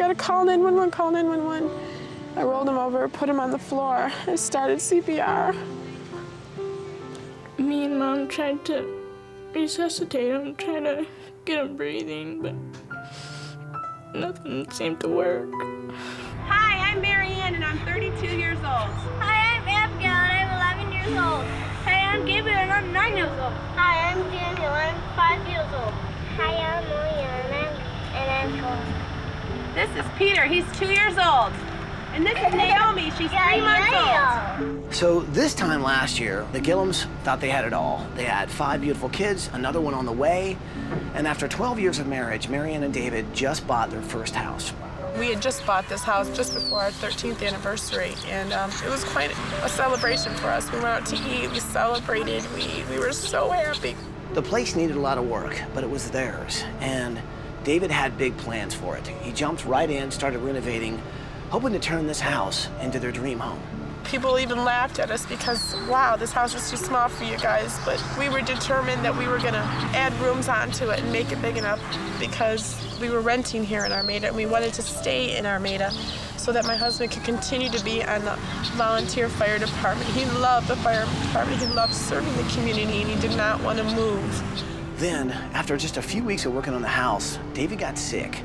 gotta call 911, call 911. I rolled him over, put him on the floor. I started CPR. Me and Mom tried to resuscitate him, trying to get him breathing, but nothing seemed to work. Hi, I'm Marianne, and I'm 32 years old. Hi, I'm Abigail, and I'm 11 years old. Hi, I'm Gabriel, and I'm 9 years old. Hi, I'm Daniel, and I'm 5 years old. Hi, I'm Maria, and I'm 12. This is Peter, he's 2 years old. And this is Naomi, she's 3 months old. So this time last year, the Gillums thought they had it all. They had 5 beautiful kids, another one on the way, and after 12 years of marriage, Marianne and David just bought their first house. We had just bought this house just before our 13th anniversary, and it was quite a celebration for us. We went out to eat, we celebrated, we were so happy. The place needed a lot of work, but it was theirs, and David had big plans for it. He jumped right in, started renovating, hoping to turn this house into their dream home. People even laughed at us because, wow, this house was too small for you guys, but we were determined that we were gonna add rooms onto it and make it big enough because we were renting here in Armada and we wanted to stay in Armada so that my husband could continue to be on the volunteer fire department. He loved the fire department, he loved serving the community, and he did not want to move. Then, after just a few weeks of working on the house, David got sick.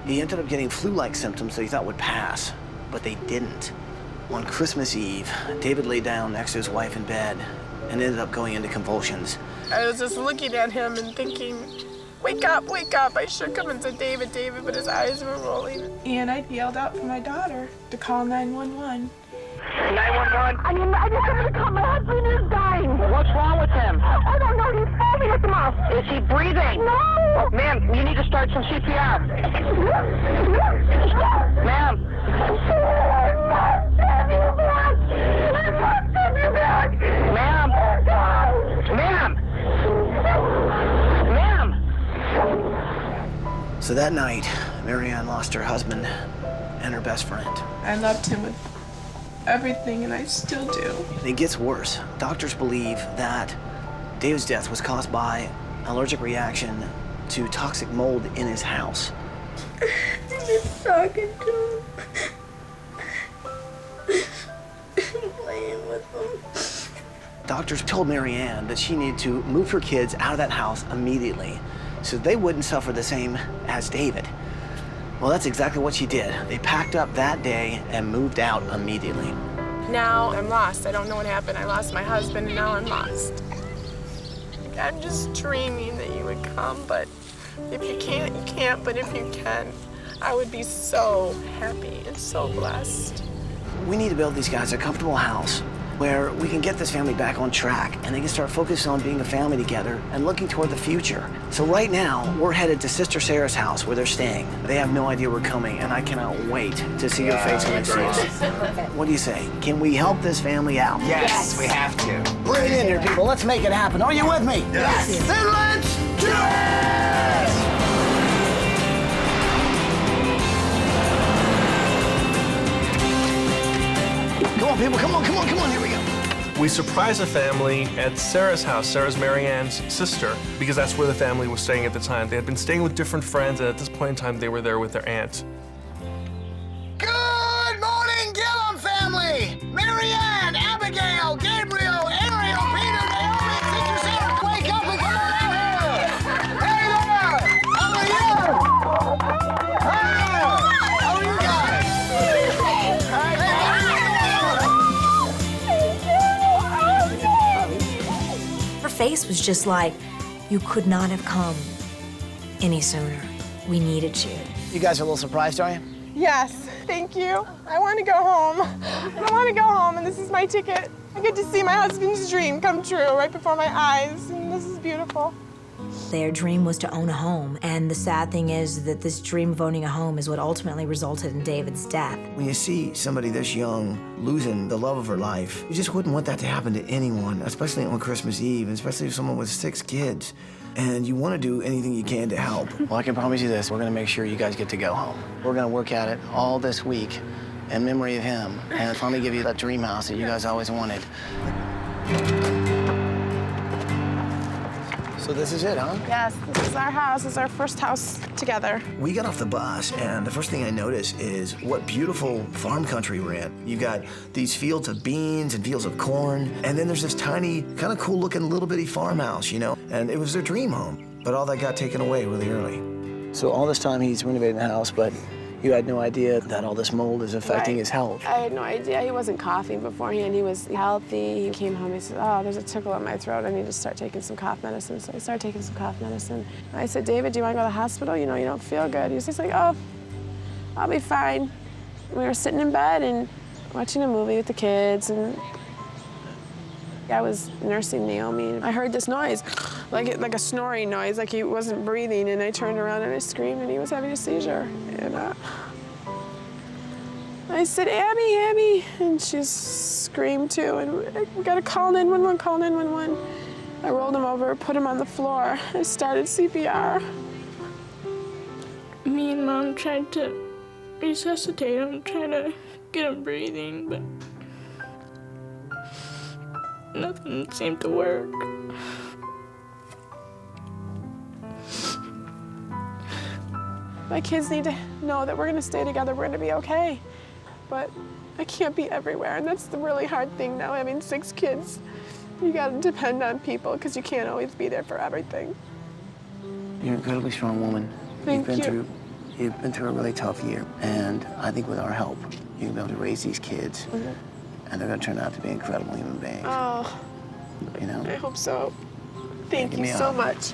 He ended up getting flu-like symptoms that he thought would pass, but they didn't. On Christmas Eve, David lay down next to his wife in bed and ended up going into convulsions. I was just looking at him and thinking, wake up, wake up. I shook him and said, David, David, but his eyes were rolling. And I yelled out for my daughter to call 911. 911? I just wanted to call. My husband is dying. Well, what's wrong with him? I don't know. He's foaming at the mouth. Is he breathing? No. Ma'am, you need to start some CPR. Ma'am. Ma'am. Ma'am. Ma'am. So that night, Marianne lost her husband and her best friend. I loved him with everything, and I still do. And it gets worse. Doctors believe that David's death was caused by an allergic reaction to toxic mold in his house. I'm just talking to him. Playing with him. Doctors told Marianne that she needed to move her kids out of that house immediately so they wouldn't suffer the same as David. Well, that's exactly what she did. They packed up that day and moved out immediately. Now I'm lost. I don't know what happened. I lost my husband, and now I'm lost. I'm just dreaming that you would come, but if you can't, you can't. But if you can, I would be so happy and so blessed. We need to build these guys a comfortable house where we can get this family back on track and they can start focusing on being a family together and looking toward the future. So right now, we're headed to Sister Sarah's house where they're staying. They have no idea we're coming, and I cannot wait to see your face when they see us. What do you say? Can we help this family out? Yes, we have to. Bring it in here, people. Let's make it happen. Are you with me? Yes. Then let's do it! Come on, people. Come on, come on, come on. Here we go. We surprised the family at Sarah's house. Sarah's Marianne's sister, because that's where the family was staying at the time. They had been staying with different friends, and at this point in time, they were there with their aunt. Good morning, Gillum family! Marianne, Abigail, Gabriel, Ariel, Peter, Naomi, Sister Sarah, wake up and come on out here! Hey there! How are you? Hey! How are you guys? Her face was just like, you could not have come any sooner. We needed you. You guys are a little surprised, are you? Yes, thank you. I want to go home. I want to go home, and this is my ticket. I get to see my husband's dream come true right before my eyes, and this is beautiful. Their dream was to own a home, and the sad thing is that this dream of owning a home is what ultimately resulted in David's death. When you see somebody this young losing the love of her life, you just wouldn't want that to happen to anyone, especially on Christmas Eve, and especially if someone with 6 kids. And you want to do anything you can to help. Well, I can promise you this, we're going to make sure you guys get to go home. We're going to work at it all this week in memory of him, and finally give you that dream house that you guys always wanted. So this is it, huh? Yes, this is our house. This is our first house together. We got off the bus, and the first thing I noticed is what beautiful farm country we're in. You got these fields of beans and fields of corn, and then there's this tiny, kind of cool-looking little bitty farmhouse, you know? And it was their dream home, but all that got taken away really early. So all this time he's renovating the house, but you had no idea that all this mold is affecting his health. I had no idea. He wasn't coughing beforehand. He was healthy. He came home, he said, oh, there's a tickle in my throat. I need to start taking some cough medicine. So I started taking some cough medicine. I said, David, do you want to go to the hospital? You know, you don't feel good. He was just like, oh, I'll be fine. We were sitting in bed and watching a movie with the kids, and I was nursing Naomi. I heard this noise, like a snoring noise, like he wasn't breathing, and I turned around and I screamed, and he was having a seizure. And I said, Abby, Abby, and she screamed too, and we gotta call 911, call 911. I rolled him over, put him on the floor. I started CPR. Me and Mom tried to resuscitate him, trying to get him breathing, but nothing seemed to work. My kids need to know that we're gonna stay together, we're gonna be okay. But I can't be everywhere, and that's the really hard thing now, having 6 kids. You gotta depend on people, because you can't always be there for everything. You're an incredibly strong woman. Thank you. You've been through a really tough year, and I think with our help, you're gonna be able to raise these kids, and they're gonna turn out to be incredible human beings. Oh, You know? I hope so. Thank Give you me a so hug. much.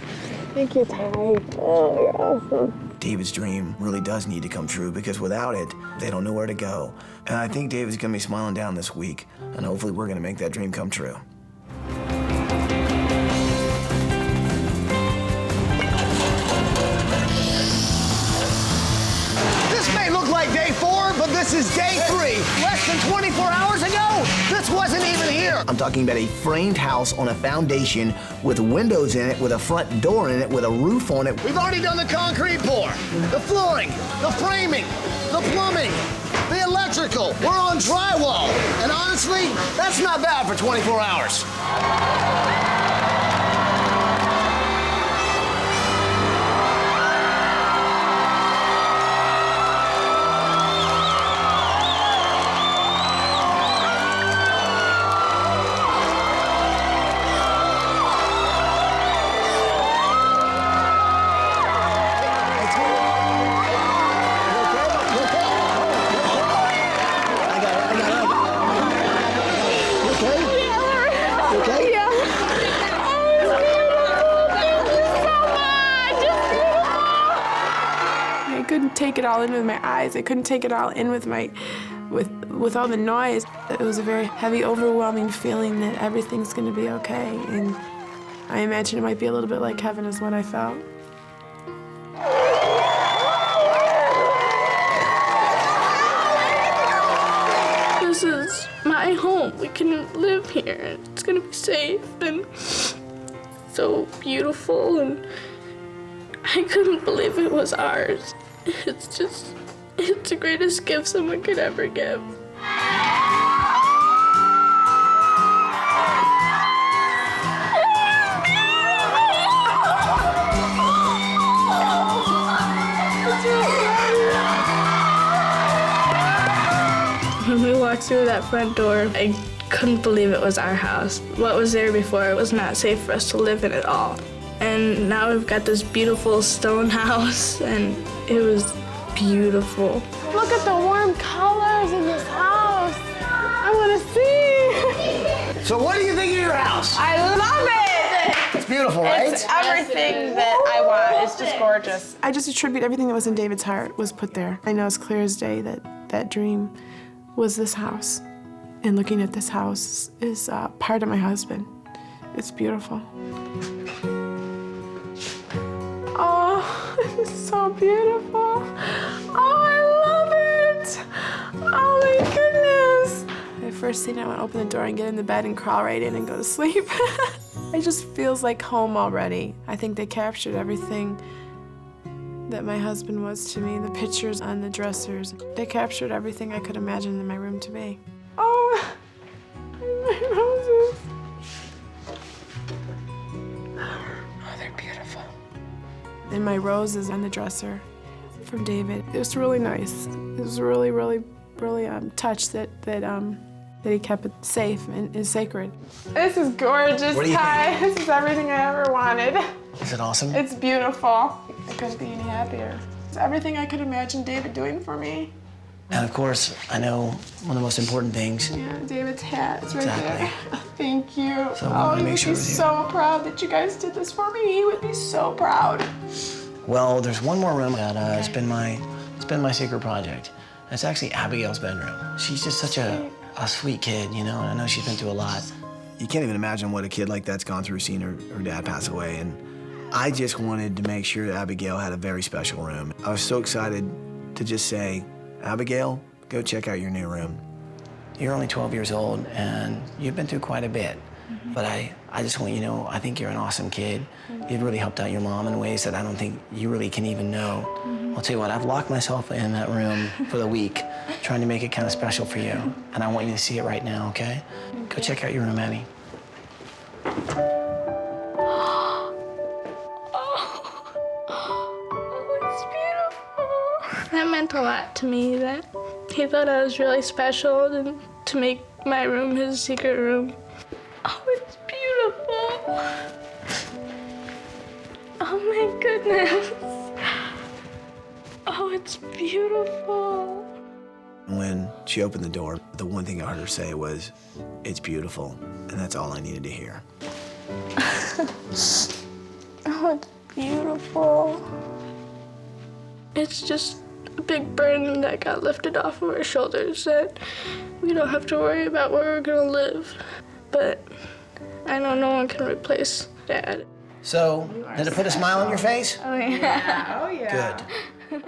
Thank you, Terry. Oh, you're awesome. David's dream really does need to come true, because without it, they don't know where to go. And I think David's gonna be smiling down this week, and hopefully we're gonna make that dream come true. This may look like day 4, but this is day 3. Less than 24 hours ago, this wasn't even here. I'm talking about a framed house on a foundation with windows in it, with a front door in it, with a roof on it. We've already done the concrete pour, the flooring, the framing, the plumbing, the electrical. We're on drywall. And honestly, that's not bad for 24 hours. I couldn't take it all in with my eyes. I couldn't take it all in with with all the noise. It was a very heavy, overwhelming feeling that everything's gonna be okay. And I imagine it might be a little bit like heaven is what I felt. This is my home. We can live here. It's gonna be safe and so beautiful, and I couldn't believe it was ours. It's the greatest gift someone could ever give. When we walked through that front door, I couldn't believe it was our house. What was there before was not safe for us to live in at all. And now we've got this beautiful stone house, and it was beautiful. Look at the warm colors in this house. I want to see. So what do you think of your house? I love it. It's beautiful, right? It's everything that I want. It's just gorgeous. I just attribute everything that was in David's heart was put there. I know as clear as day that that dream was this house. And looking at this house is part of my husband. It's beautiful. Oh, it's so beautiful. Oh, I love it. Oh my goodness. The first thing I want to open the door and get in the bed and crawl right in and go to sleep. It just feels like home already. I think they captured everything that my husband was to me. The pictures on the dressers. They captured everything I could imagine in my room to be. Oh, my roses. Oh, they're And my roses on the dresser from David. It was really nice. It was really, really, really touched that he kept it safe and is sacred. This is gorgeous, Ty. This is everything I ever wanted. Is it awesome? It's beautiful. I couldn't be any happier. It's everything I could imagine David doing for me. And of course, I know one of the most important things. Yeah, David's hat. It's right there. Thank you. So I wanted to make sure he would be so proud that you guys did this for me. He would be so proud. Well, there's one more room that it's been my secret project. It's actually Abigail's bedroom. She's just such a sweet kid, you know, and I know she's been through a lot. You can't even imagine what a kid like that's gone through seeing her dad pass away, and I just wanted to make sure that Abigail had a very special room. I was so excited to just say, Abigail, go check out your new room. You're only 12 years old, and you've been through quite a bit. But I just want you to know, I think you're an awesome kid. You've really helped out your mom in ways that I don't think you really can even know. I'll tell you what, I've locked myself in that room for the week, trying to make it kind of special for you. And I want you to see it right now, okay? Go check out your room, Abby. That meant a lot to me, that he thought I was really special and to make my room his secret room. Oh, it's beautiful. Oh my goodness. Oh, it's beautiful. When she opened the door, the one thing I heard her say was, "It's beautiful," and that's all I needed to hear. Oh, it's beautiful. It's just a big burden that got lifted off of our shoulders, that we don't have to worry about where we're gonna live. But I know no one can replace Dad. So, did it put a smile on your face? Oh, yeah. Oh, yeah. Good.